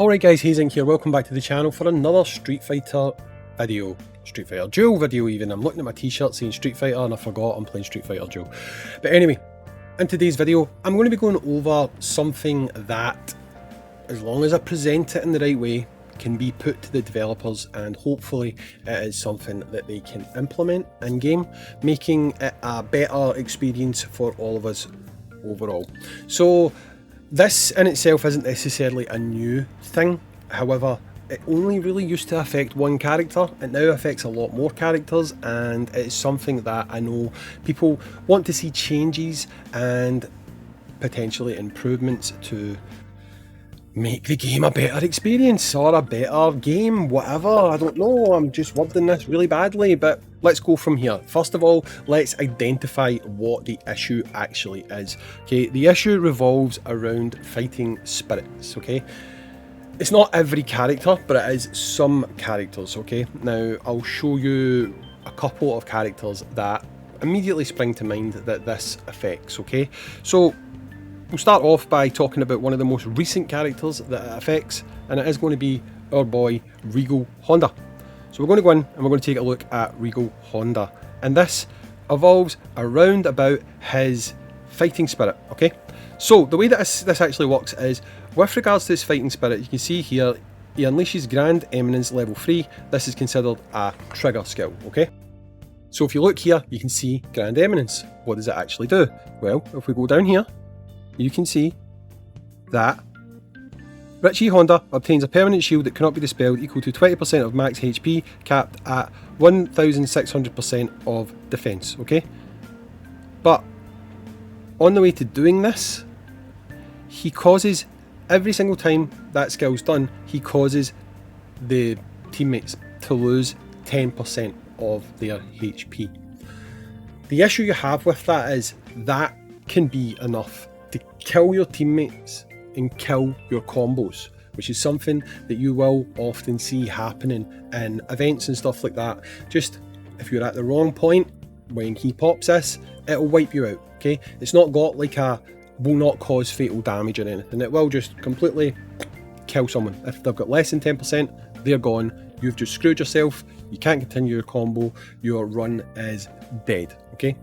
Alright guys, Hayzink here, welcome back to the channel for another Street Fighter video. Street Fighter Duel video even. I'm looking at my t-shirt saying Street Fighter and I forgot I'm playing Street Fighter Duel. But anyway, in today's video, I'm going to be going over something that, as long as I present it in the right way, can be put to the developers, and hopefully it is something that they can implement in game, making it a better experience for all of us overall. So this in itself isn't necessarily a new thing, however it only really used to affect one character. It now affects a lot more characters, and it's something that I know people want to see changes and potentially improvements to make the game a better experience or a better game, whatever. I don't know, I'm just wording this really badly, but let's go from here. First of all, let's identify what the issue actually is. Okay, the issue revolves around fighting spirits, okay? It's not every character, but it is some characters, okay? Now, I'll show you a couple of characters that immediately spring to mind that this affects, okay? So we'll start off by talking about one of the most recent characters that it affects, and it is going to be our boy Regal Honda. So we're going to go in and we're going to take a look at Regal Honda, and this evolves around about his fighting spirit, okay? So the way that this actually works is, with regards to his fighting spirit, you can see here, he unleashes Grand Eminence level 3. This is considered a trigger skill, okay? So if you look here, you can see Grand Eminence. What does it actually do? Well, if we go down here, you can see that Richie Honda obtains a permanent shield that cannot be dispelled, equal to 20% of max HP, capped at 1600% of defense, okay? But on the way to doing this, he causes, every single time that skill's done, he causes the teammates to lose 10% of their HP. The issue you have with that is that can be enough to kill your teammates and kill your combos, which is something that you will often see happening in events and stuff like that. Just if you're at the wrong point when he pops this, it'll wipe you out, okay? It's not got like a will not cause fatal damage or anything. It will just completely kill someone. If they've got less than 10%, they're gone. You've just screwed yourself. You can't continue your combo. Your run is dead, okay?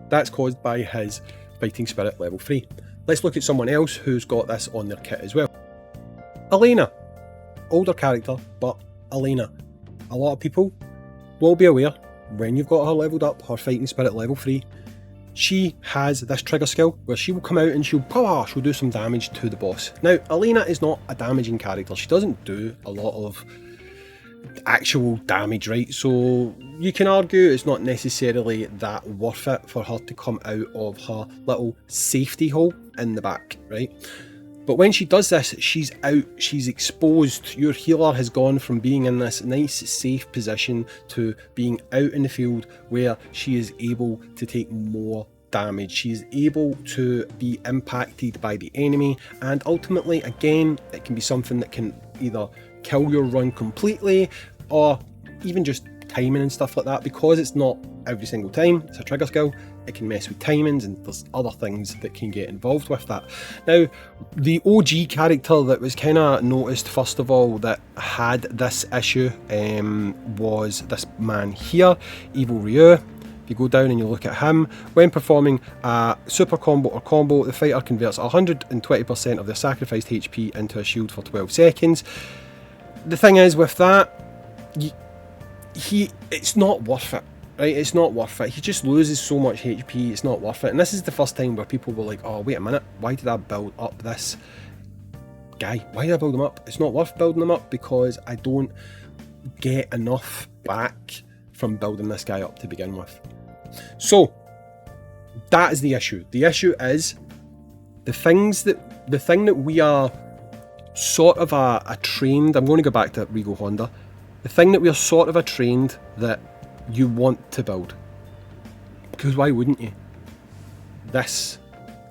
That's caused by his fighting spirit level 3. Let's look at someone else who's got this on their kit as well. Elena. Older character, but Elena. A lot of people will be aware, when you've got her leveled up, her fighting spirit level 3, she has this trigger skill where she will come out and she'll do some damage to the boss. Now, Elena is not a damaging character. She doesn't do a lot of actual damage, right? So you can argue it's not necessarily that worth it for her to come out of her little safety hole in the back, right? But when she does this, she's out, she's exposed. Your healer has gone from being in this nice safe position to being out in the field where she is able to take more damage. She's able to be impacted by the enemy, and ultimately, again, it can be something that can either kill your run completely or even just timing and stuff like that. Because it's not every single time, it's a trigger skill, it can mess with timings and there's other things that can get involved with that. Now, the OG character that was kind of noticed first of all that had this issue was this man here, Evil Ryu. If you go down and you look at him, when performing a super combo or combo, the fighter converts 120% of their sacrificed HP into a shield for 12 seconds. The thing is with that, it's not worth it, right? It's not worth it. He just loses so much HP, it's not worth it. And this is the first time where people were like, oh, wait a minute, why did I build up this guy? Why did I build him up? It's not worth building him up because I don't get enough back from building this guy up to begin with. So that is the issue. The issue is the thing that we are sort of a trained, I'm going to go back to Regal Honda, the thing that we are sort of a trained that you want to build. Because why wouldn't you? This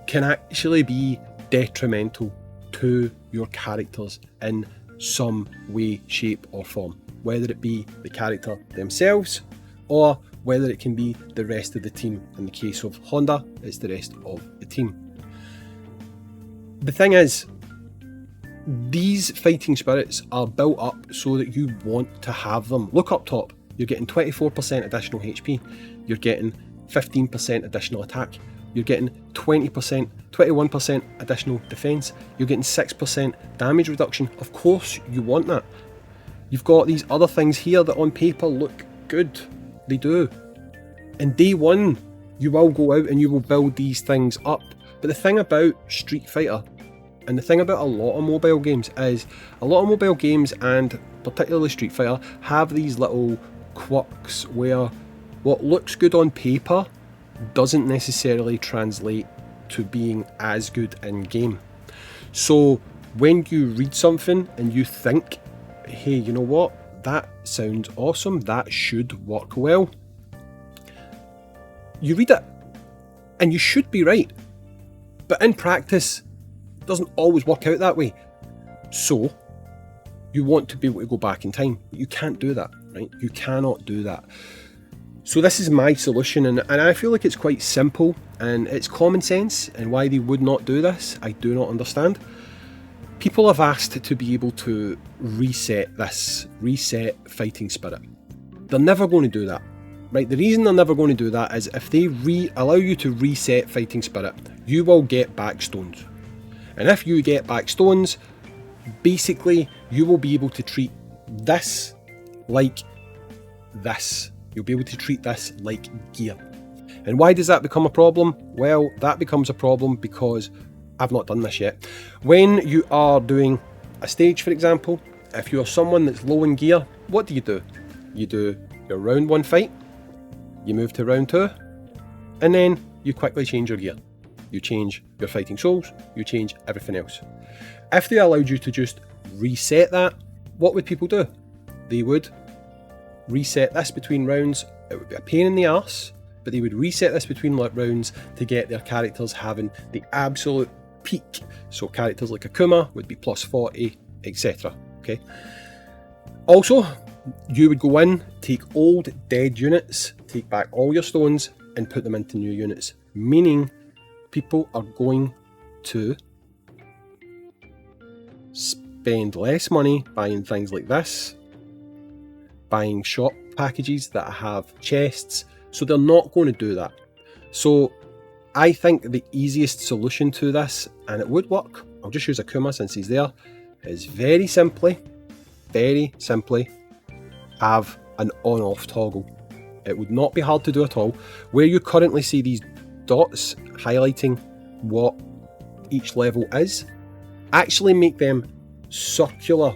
can actually be detrimental to your characters in some way, shape or form. Whether it be the character themselves or whether it can be the rest of the team. In the case of Honda, it's the rest of the team. The thing is, These fighting spirits are built up so that you want to have them. Look up top, you're getting 24% additional HP, you're getting 15% additional attack, you're getting 20%, 21% additional defense, you're getting 6% damage reduction. Of course you want that. You've got these other things here that on paper look good. They do. In day one, you will go out and you will build these things up. But the thing about Street Fighter, and the thing about a lot of mobile games, is a lot of mobile games, and particularly Street Fighter, have these little quirks where what looks good on paper doesn't necessarily translate to being as good in game. So when you read something and you think, hey, you know what, that sounds awesome, that should work well, you read it and you should be right, but in practice it doesn't always work out that way. So you want to be able to go back in time, but you can't do that, right? You cannot do that. So this is my solution, and I feel like it's quite simple and it's common sense, and why they would not do this, I do not understand. People have asked to be able to reset fighting spirit. They're never going to do that, right? The reason they're never going to do that is if they allow you to reset fighting spirit, you will get back stones. And if you get back stones, basically you will be able to treat this like this. You'll be able to treat this like gear. And why does that become a problem? Well, that becomes a problem because I've not done this yet. When you are doing a stage, for example, if you're someone that's low in gear, what do? You do your round 1 fight, you move to round 2, and then you quickly change your gear. You change your fighting souls, you change everything else. If they allowed you to just reset that, what would people do? They would reset this between rounds. It would be a pain in the arse, but they would reset this between rounds to get their characters having the absolute peak. So characters like Akuma would be plus 40, etc. Okay. Also, you would go in, take old dead units, take back all your stones and put them into new units, meaning people are going to spend less money buying things like this, buying shop packages that have chests, so they're not going to do that. So I think the easiest solution to this, and it would work, I'll just use Akuma since he's there, is very simply have an on-off toggle. It would not be hard to do at all. Where you currently see these dots highlighting what each level is, actually make them circular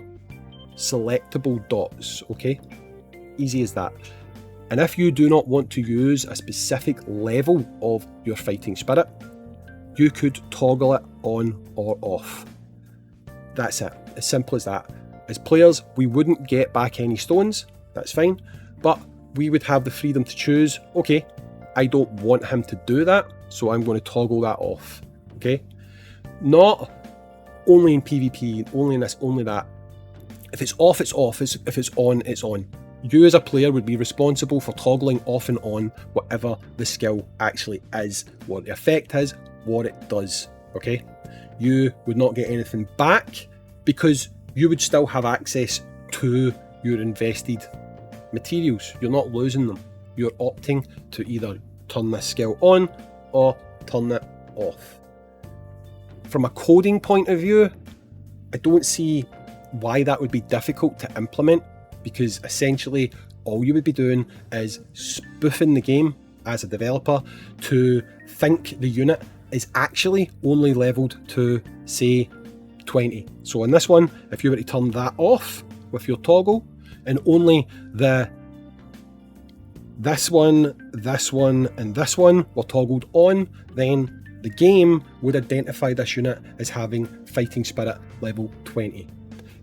selectable dots, okay? Easy as that. And if you do not want to use a specific level of your fighting spirit, you could toggle it on or off. That's it, as simple as that. As players, we wouldn't get back any stones, that's fine, but we would have the freedom to choose, okay, I don't want him to do that, so I'm going to toggle that off, okay? Not only in PvP, only in this, only that. If it's off, it's off. If it's on, it's on. You as a player would be responsible for toggling off and on whatever the skill actually is, what the effect is, what it does, okay? You would not get anything back because you would still have access to your invested materials. You're not losing them. You're opting to either turn this skill on or turn it off. From a coding point of view, I don't see why that would be difficult to implement, because essentially all you would be doing is spoofing the game as a developer to think the unit is actually only leveled to, say, 20. So in this one, if you were to turn that off with your toggle, and only this one, and this one were toggled on, then the game would identify this unit as having fighting spirit level 20.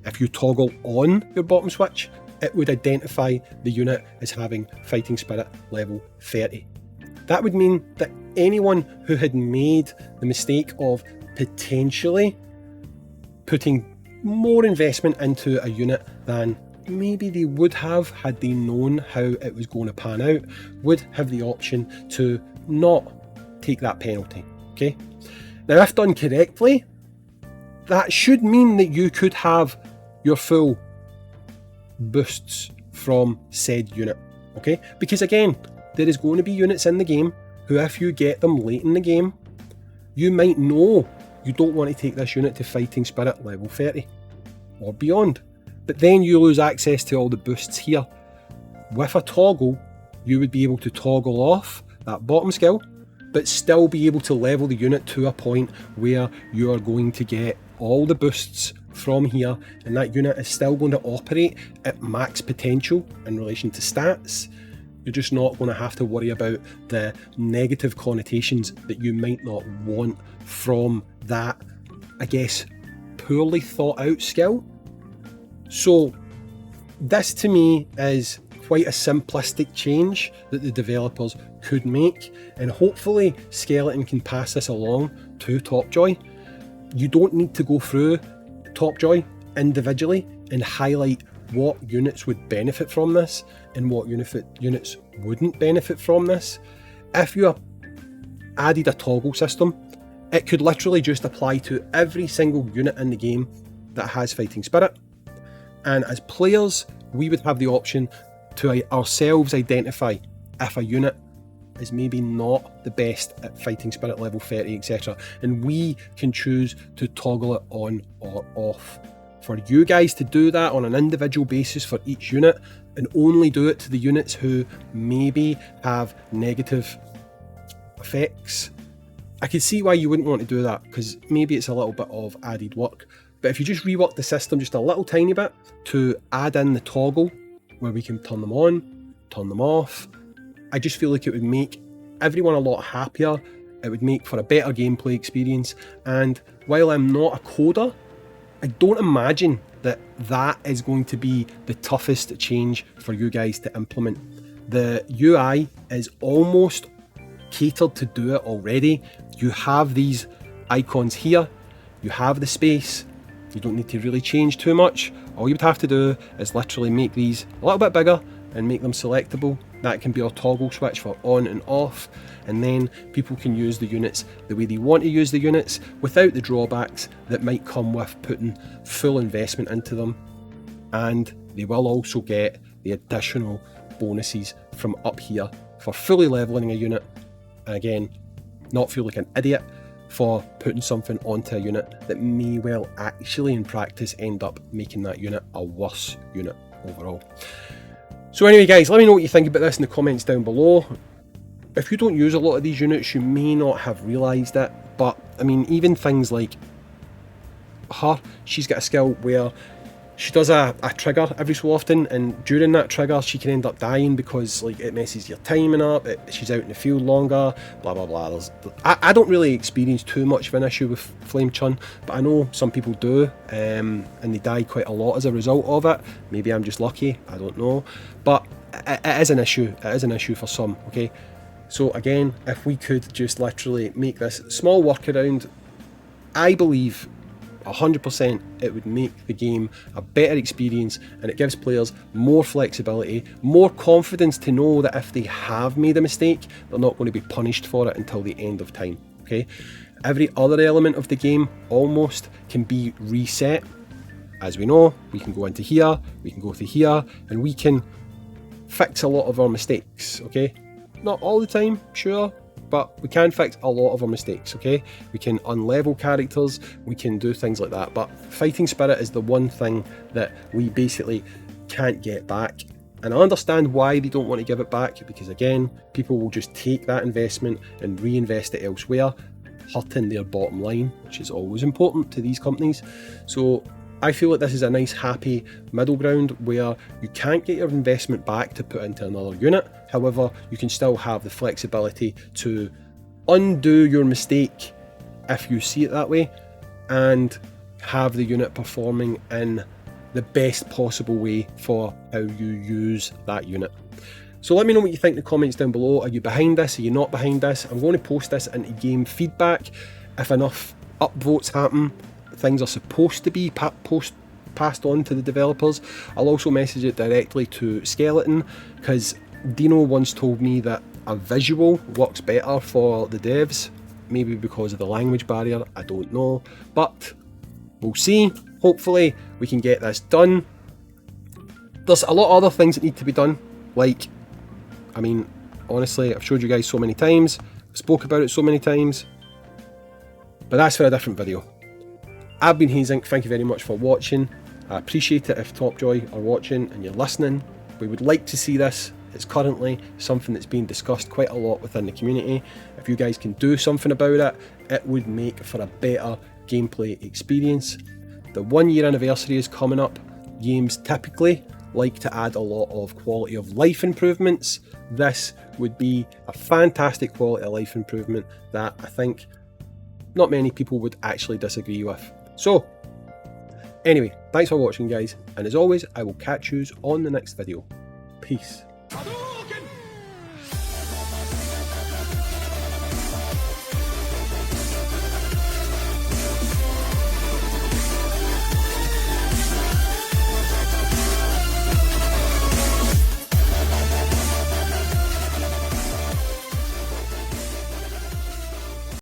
If you toggle on your bottom switch, it would identify the unit as having fighting spirit level 30. That would mean that anyone who had made the mistake of potentially putting more investment into a unit than maybe they would have had they known how it was going to pan out, would have the option to not take that penalty, okay? Now, if done correctly, that should mean that you could have your full boosts from said unit, okay? Because again, there is going to be units in the game who, if you get them late in the game, you might know you don't want to take this unit to Fighting Spirit level 30 or beyond, but then you lose access to all the boosts here. With a toggle, you would be able to toggle off that bottom skill, but still be able to level the unit to a point where you are going to get all the boosts from here, and that unit is still going to operate at max potential in relation to stats. You're just not going to have to worry about the negative connotations that you might not want from that, I guess, poorly thought out skill. So this to me is quite a simplistic change that the developers could make, and hopefully Skeleton can pass this along to Topjoy. You don't need to go through Topjoy individually and highlight what units would benefit from this and what units wouldn't benefit from this. If you added a toggle system, it could literally just apply to every single unit in the game that has Fighting Spirit, and as players we would have the option to ourselves identify if a unit is maybe not the best at Fighting Spirit level 30, etc. And we can choose to toggle it on or off. For you guys to do that on an individual basis for each unit, and only do it to the units who maybe have negative effects. I can see why you wouldn't want to do that, because maybe it's a little bit of added work. But if you just rework the system just a little tiny bit to add in the toggle where we can turn them on, turn them off, I just feel like it would make everyone a lot happier. It would make for a better gameplay experience, and while I'm not a coder, I don't imagine that that is going to be the toughest change for you guys to implement. The UI is almost catered to do it already. You have these icons here, you have the space, you don't need to really change too much. All you would have to do is literally make these a little bit bigger and make them selectable. That can be a toggle switch for on and off, and then people can use the units the way they want to use the units without the drawbacks that might come with putting full investment into them. And they will also get the additional bonuses from up here for fully leveling a unit, and again, not feel like an idiot for putting something onto a unit that may well actually in practice end up making that unit a worse unit overall. So anyway guys, let me know what you think about this in the comments down below. If you don't use a lot of these units, you may not have realised it, but I mean, even things like her, she's got a skill where she does a trigger every so often, and during that trigger she can end up dying because like it messes your timing up, she's out in the field longer, blah blah blah. I don't really experience too much of an issue with Flame Chun, but I know some people do, and they die quite a lot as a result of it. Maybe I'm just lucky, I don't know, but it is an issue. It is an issue for some, okay? So again, if we could just literally make this small workaround, I believe 100% it would make the game a better experience, and it gives players more flexibility, more confidence to know that if they have made a mistake, they're not going to be punished for it until the end of time, okay? Every other element of the game almost can be reset. As we know, we can go into here, we can go to here, and we can fix a lot of our mistakes, okay? Not all the time, sure, but we can fix a lot of our mistakes, okay? We can unlevel characters, we can do things like that, but Fighting Spirit is the one thing that we basically can't get back. And I understand why they don't want to give it back, because again, people will just take that investment and reinvest it elsewhere, hurting their bottom line, which is always important to these companies. So I feel like this is a nice happy middle ground where you can't get your investment back to put into another unit. However, you can still have the flexibility to undo your mistake if you see it that way, and have the unit performing in the best possible way for how you use that unit. So let me know what you think in the comments down below. Are you behind this? Are you not behind this? I'm going to post this into game feedback. If enough upvotes happen, things are supposed to be passed on to the developers. I'll also message it directly to Skeleton, because Dino once told me that a visual works better for the devs, maybe because of the language barrier, I don't know, but We'll see. Hopefully we can get this done. There's a lot of other things that need to be done. Like, I mean, honestly, I've showed you guys so many times. I spoke about it so many times. But that's for a different video. I've been Hayzink. Thank you very much for watching. I appreciate it if Topjoy are watching and you're listening. We would like to see this. It's currently something that's being discussed quite a lot within the community. If you guys can do something about it, it would make for a better gameplay experience. The 1 year anniversary is coming up. Games typically like to add a lot of quality of life improvements. This would be a fantastic quality of life improvement that I think not many people would actually disagree with. So, anyway, thanks for watching guys, and as always, I will catch you on the next video. Peace.